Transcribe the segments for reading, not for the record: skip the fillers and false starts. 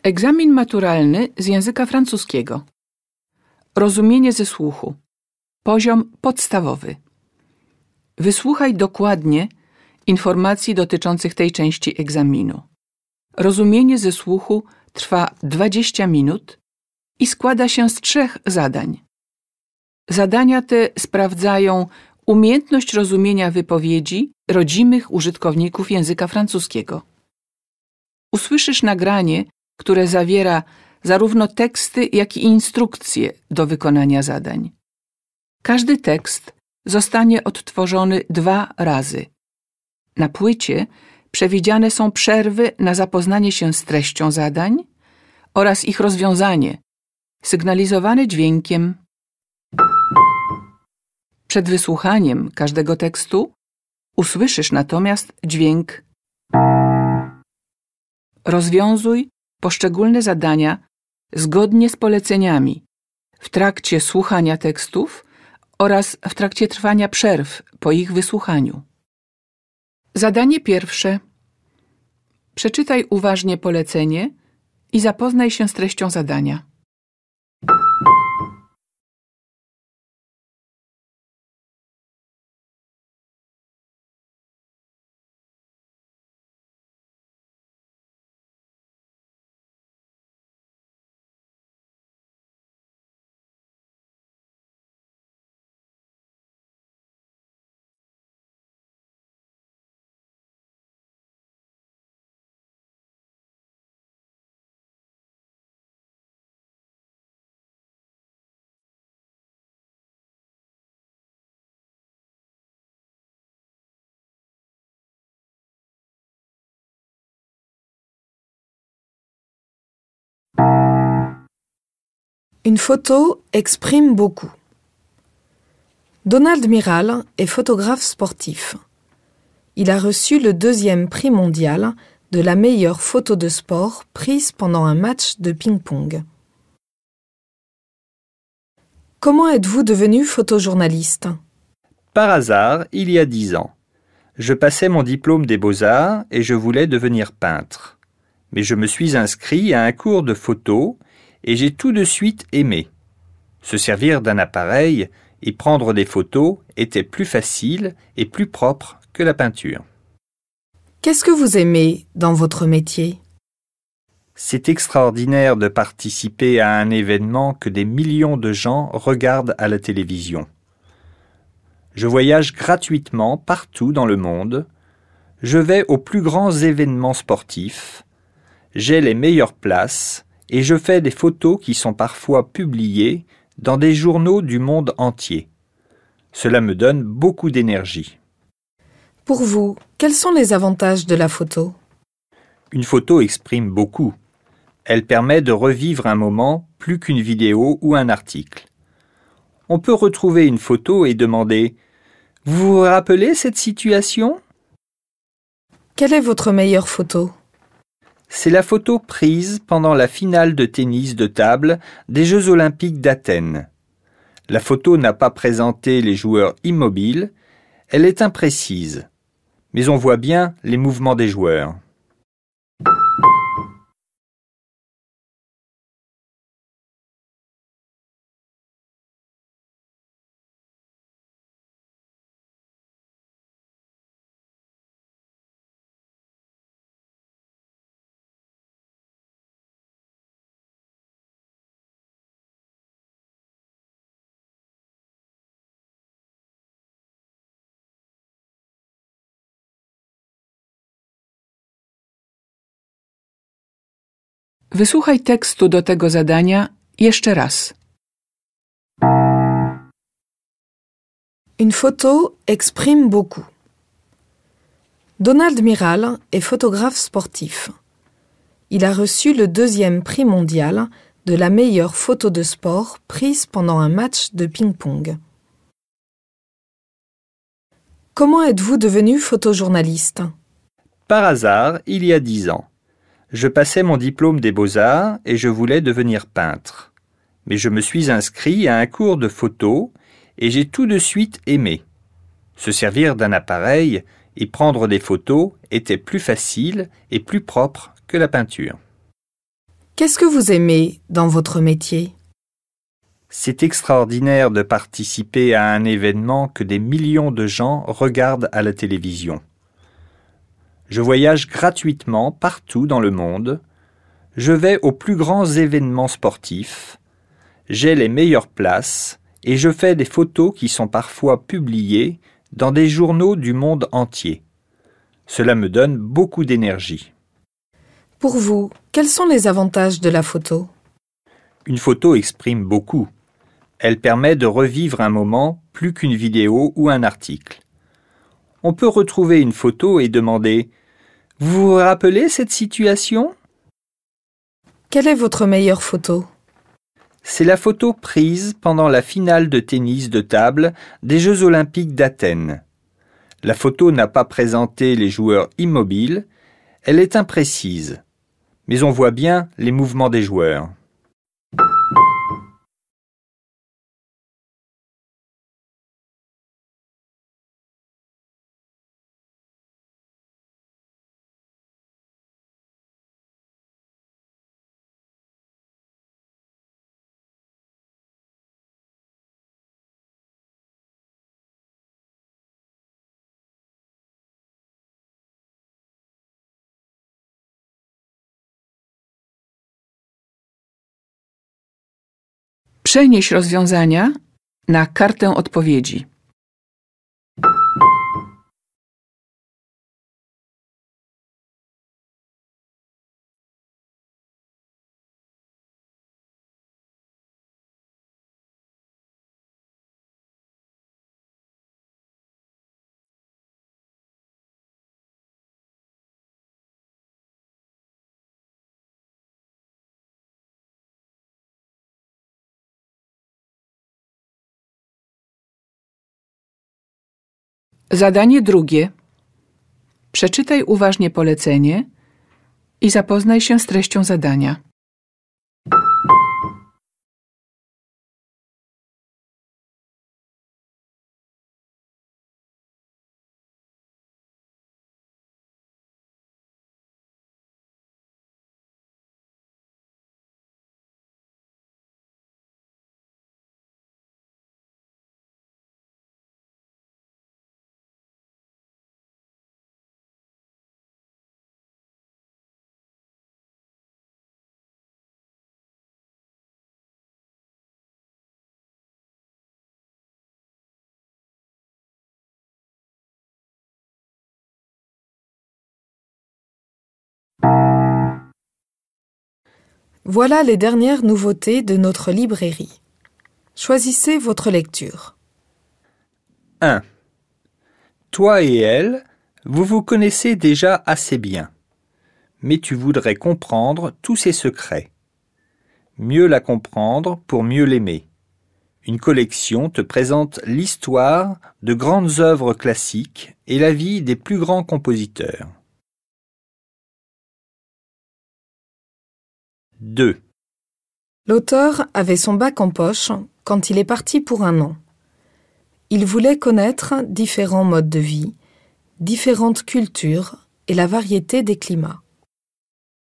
Egzamin maturalny z języka francuskiego. Rozumienie ze słuchu. Poziom podstawowy. Wysłuchaj dokładnie informacji dotyczących tej części egzaminu. Rozumienie ze słuchu trwa 20 minut i składa się z 3 zadań. Zadania te sprawdzają umiejętność rozumienia wypowiedzi rodzimych użytkowników języka francuskiego. Usłyszysz nagranie, które zawiera zarówno teksty, jak i instrukcje do wykonania zadań. Każdy tekst zostanie odtworzony 2 razy. Na płycie przewidziane są przerwy na zapoznanie się z treścią zadań oraz ich rozwiązanie, sygnalizowane dźwiękiem. Przed wysłuchaniem każdego tekstu usłyszysz natomiast dźwięk. Rozwiązuj poszczególne zadania zgodnie z poleceniami w trakcie słuchania tekstów oraz w trakcie trwania przerw po ich wysłuchaniu. Zadanie pierwsze. Przeczytaj uważnie polecenie i zapoznaj się z treścią zadania. Une photo exprime beaucoup. Donald Miral est photographe sportif. Il a reçu le 2e prix mondial de la meilleure photo de sport prise pendant un match de ping-pong. Comment êtes-vous devenu photojournaliste? Par hasard, il y a 10 ans. Je passais mon diplôme des Beaux-Arts et je voulais devenir peintre. Mais je me suis inscrit à un cours de photo et j'ai tout de suite aimé. Se servir d'un appareil et prendre des photos était plus facile et plus propre que la peinture. Qu'est-ce que vous aimez dans votre métier? C'est extraordinaire de participer à un événement que des millions de gens regardent à la télévision. Je voyage gratuitement partout dans le monde. Je vais aux plus grands événements sportifs. J'ai les meilleures places et je fais des photos qui sont parfois publiées dans des journaux du monde entier. Cela me donne beaucoup d'énergie. Pour vous, quels sont les avantages de la photo? Une photo exprime beaucoup. Elle permet de revivre un moment plus qu'une vidéo ou un article. On peut retrouver une photo et demander « Vous vous rappelez cette situation ?» Quelle est votre meilleure photo? C'est la photo prise pendant la finale de tennis de table des Jeux olympiques d'Athènes. La photo n'a pas présenté les joueurs immobiles, elle est imprécise, mais on voit bien les mouvements des joueurs. Wysłuchaj tekstu do tego zadania jeszcze raz. Une photo exprime beaucoup. Donald Miral est photographe sportif. Il a reçu le 2e prix mondial de la meilleure photo de sport prise pendant un match de ping-pong. Comment êtes-vous devenu photojournaliste? Par hasard, il y a 10 ans. Je passais mon diplôme des Beaux-Arts et je voulais devenir peintre. Mais je me suis inscrit à un cours de photo et j'ai tout de suite aimé. Se servir d'un appareil et prendre des photos était plus facile et plus propre que la peinture. Qu'est-ce que vous aimez dans votre métier? C'est extraordinaire de participer à un événement que des millions de gens regardent à la télévision. Je voyage gratuitement partout dans le monde. Je vais aux plus grands événements sportifs. J'ai les meilleures places et je fais des photos qui sont parfois publiées dans des journaux du monde entier. Cela me donne beaucoup d'énergie. Pour vous, quels sont les avantages de la photo? Une photo exprime beaucoup. Elle permet de revivre un moment plus qu'une vidéo ou un article. On peut retrouver une photo et demander « Vous vous rappelez cette situation ?» Quelle est votre meilleure photo? C'est la photo prise pendant la finale de tennis de table des Jeux olympiques d'Athènes. La photo n'a pas présenté les joueurs immobiles, elle est imprécise. Mais on voit bien les mouvements des joueurs. Przenieś rozwiązania na kartę odpowiedzi. Zadanie drugie. Przeczytaj uważnie polecenie i zapoznaj się z treścią zadania. Voilà les dernières nouveautés de notre librairie. Choisissez votre lecture. 1. Toi et elle, vous vous connaissez déjà assez bien, mais tu voudrais comprendre tous ses secrets. Mieux la comprendre pour mieux l'aimer. Une collection te présente l'histoire de grandes œuvres classiques et la vie des plus grands compositeurs. 2. L'auteur avait son bac en poche quand il est parti pour un an. Il voulait connaître différents modes de vie, différentes cultures et la variété des climats.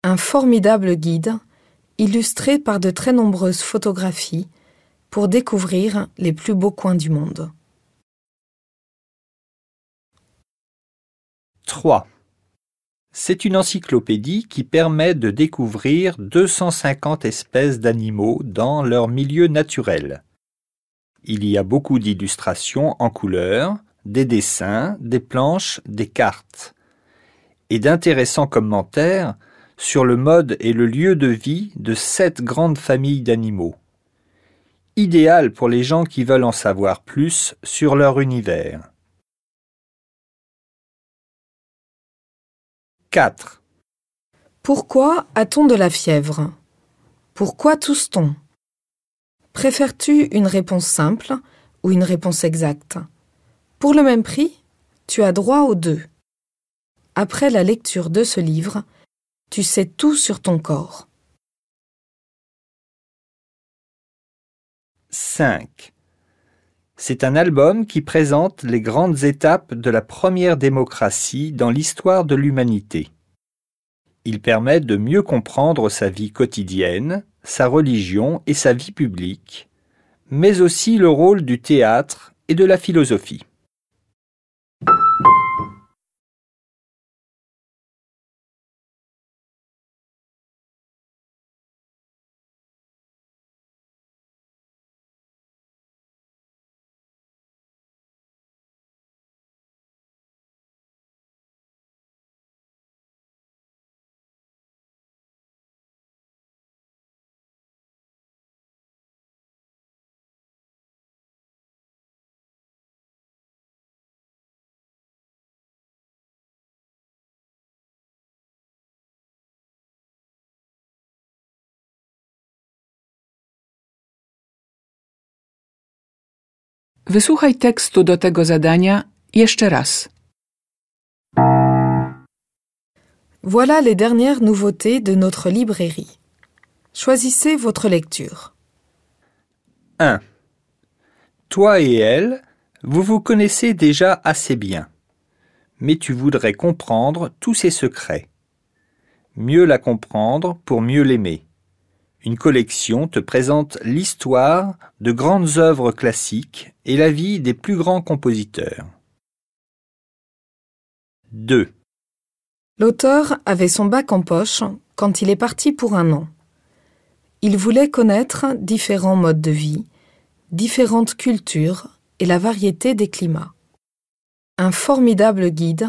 Un formidable guide, illustré par de très nombreuses photographies, pour découvrir les plus beaux coins du monde. 3. C'est une encyclopédie qui permet de découvrir 250 espèces d'animaux dans leur milieu naturel. Il y a beaucoup d'illustrations en couleurs, des dessins, des planches, des cartes, et d'intéressants commentaires sur le mode et le lieu de vie de 7 grandes familles d'animaux. Idéal pour les gens qui veulent en savoir plus sur leur univers. 4. Pourquoi a-t-on de la fièvre? Pourquoi tousse-t-on? Préfères-tu une réponse simple ou une réponse exacte? Pour le même prix, tu as droit aux deux. Après la lecture de ce livre, tu sais tout sur ton corps. 5. C'est un album qui présente les grandes étapes de la première démocratie dans l'histoire de l'humanité. Il permet de mieux comprendre sa vie quotidienne, sa religion et sa vie publique, mais aussi le rôle du théâtre et de la philosophie. Wysłuchaj tekstu do tego zadania jeszcze raz. Voilà les dernières nouveautés de notre librairie. Choisissez votre lecture. 1. Toi et elle, vous vous connaissez déjà assez bien, mais tu voudrais comprendre tous ses secrets. Mieux la comprendre pour mieux l'aimer. Une collection te présente l'histoire de grandes œuvres classiques et la vie des plus grands compositeurs. 2. L'auteur avait son bac en poche quand il est parti pour un an. Il voulait connaître différents modes de vie, différentes cultures et la variété des climats. Un formidable guide,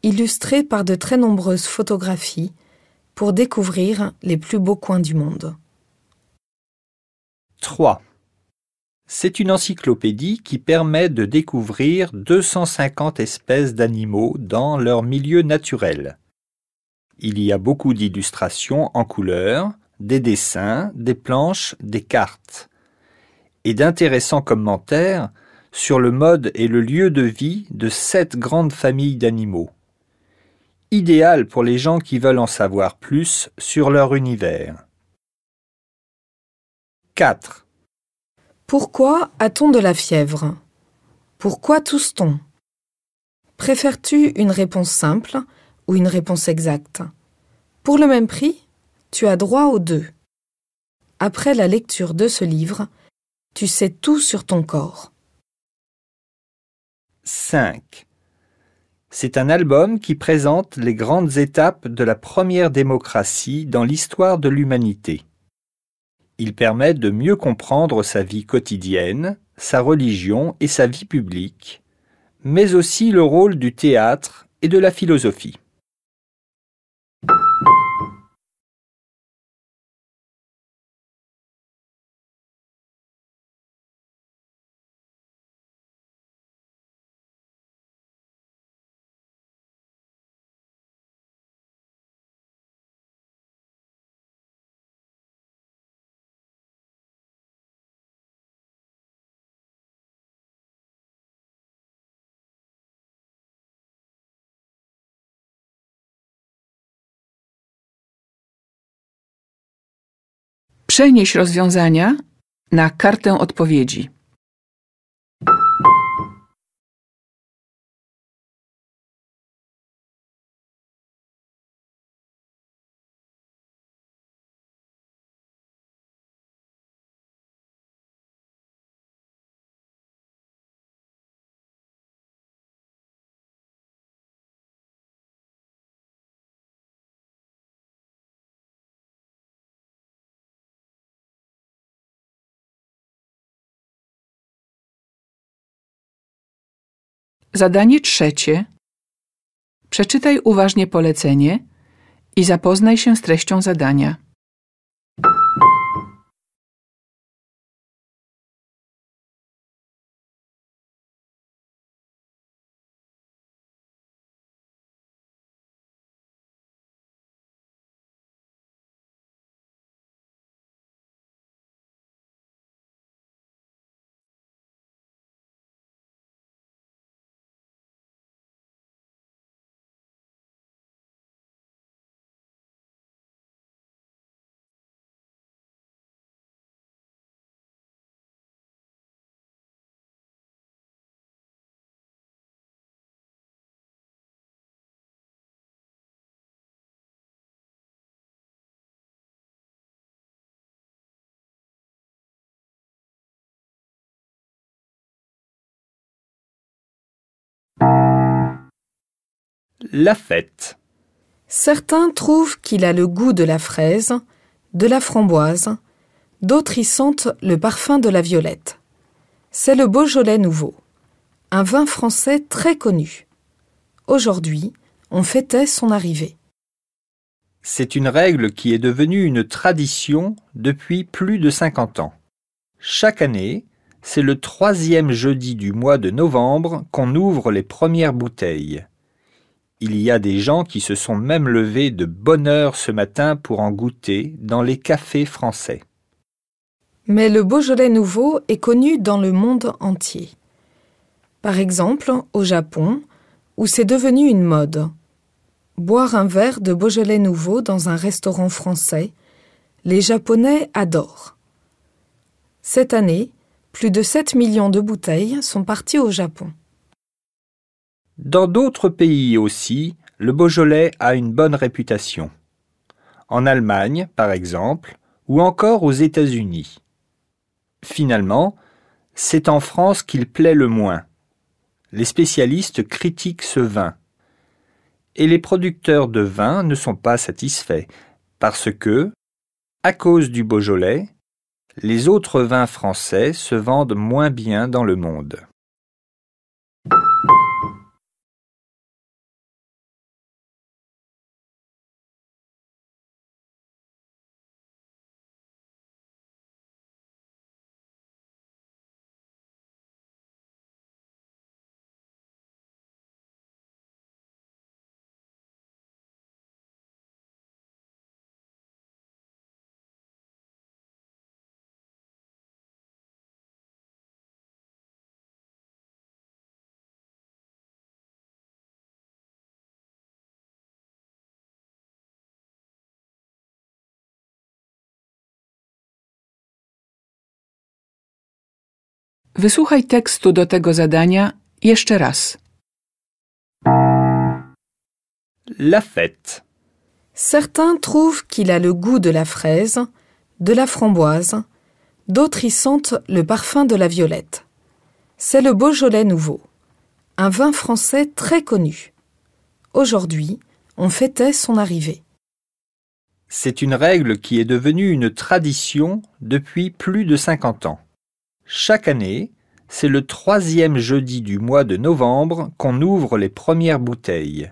illustré par de très nombreuses photographies, pour découvrir les plus beaux coins du monde. 3. C'est une encyclopédie qui permet de découvrir 250 espèces d'animaux dans leur milieu naturel. Il y a beaucoup d'illustrations en couleurs, des dessins, des planches, des cartes, et d'intéressants commentaires sur le mode et le lieu de vie de 7 grandes familles d'animaux. Idéal pour les gens qui veulent en savoir plus sur leur univers. 4. Pourquoi a-t-on de la fièvre? Pourquoi tousse-t-on? Préfères-tu une réponse simple ou une réponse exacte? Pour le même prix, tu as droit aux deux. Après la lecture de ce livre, tu sais tout sur ton corps. 5. C'est un album qui présente les grandes étapes de la première démocratie dans l'histoire de l'humanité. Il permet de mieux comprendre sa vie quotidienne, sa religion et sa vie publique, mais aussi le rôle du théâtre et de la philosophie. Przenieś rozwiązania na kartę odpowiedzi. Zadanie trzecie. Przeczytaj uważnie polecenie i zapoznaj się z treścią zadania. La fête. Certains trouvent qu'il a le goût de la fraise, de la framboise, d'autres y sentent le parfum de la violette. C'est le Beaujolais nouveau, un vin français très connu. Aujourd'hui, on fêtait son arrivée. C'est une règle qui est devenue une tradition depuis plus de 50 ans. Chaque année, c'est le 3e jeudi du mois de novembre qu'on ouvre les premières bouteilles. Il y a des gens qui se sont même levés de bonne heure ce matin pour en goûter dans les cafés français. Mais le Beaujolais nouveau est connu dans le monde entier. Par exemple, au Japon, où c'est devenu une mode. Boire un verre de Beaujolais nouveau dans un restaurant français, les Japonais adorent. Cette année, plus de 7 millions de bouteilles sont parties au Japon. Dans d'autres pays aussi, le Beaujolais a une bonne réputation. En Allemagne, par exemple, ou encore aux États-Unis. Finalement, c'est en France qu'il plaît le moins. Les spécialistes critiquent ce vin. Et les producteurs de vin ne sont pas satisfaits, parce que, à cause du Beaujolais, les autres vins français se vendent moins bien dans le monde. Wysłuchaj tekstu do tego zadania jeszcze raz. La fête. Certains trouvent qu'il a le goût de la fraise, de la framboise, d'autres y sentent le parfum de la violette. C'est le Beaujolais nouveau, un vin français très connu. Aujourd'hui, on fêtait son arrivée. C'est une règle qui est devenue une tradition depuis plus de 50 ans. Chaque année, c'est le 3e jeudi du mois de novembre qu'on ouvre les premières bouteilles.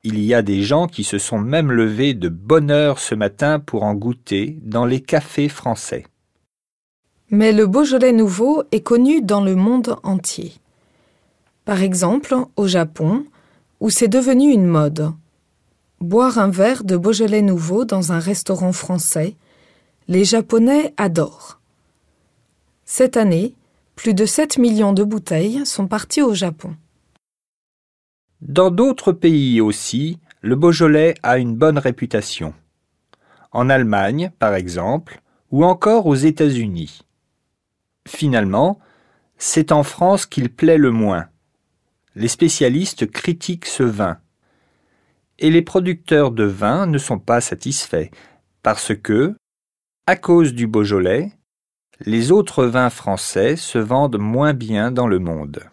Il y a des gens qui se sont même levés de bonne heure ce matin pour en goûter dans les cafés français. Mais le Beaujolais nouveau est connu dans le monde entier. Par exemple, au Japon, où c'est devenu une mode. Boire un verre de Beaujolais nouveau dans un restaurant français, les Japonais adorent. Cette année, plus de 7 millions de bouteilles sont parties au Japon. Dans d'autres pays aussi, le Beaujolais a une bonne réputation. En Allemagne, par exemple, ou encore aux États-Unis. Finalement, c'est en France qu'il plaît le moins. Les spécialistes critiquent ce vin. Et les producteurs de vin ne sont pas satisfaits, parce que, à cause du Beaujolais, les autres vins français se vendent moins bien dans le monde.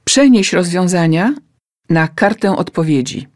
Przenieś rozwiązania na kartę odpowiedzi.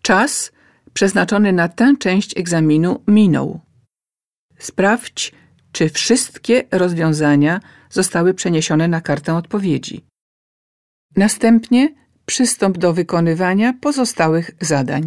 Czas przeznaczony na tę część egzaminu minął. Sprawdź, czy wszystkie rozwiązania zostały przeniesione na kartę odpowiedzi. Następnie przystąp do wykonywania pozostałych zadań.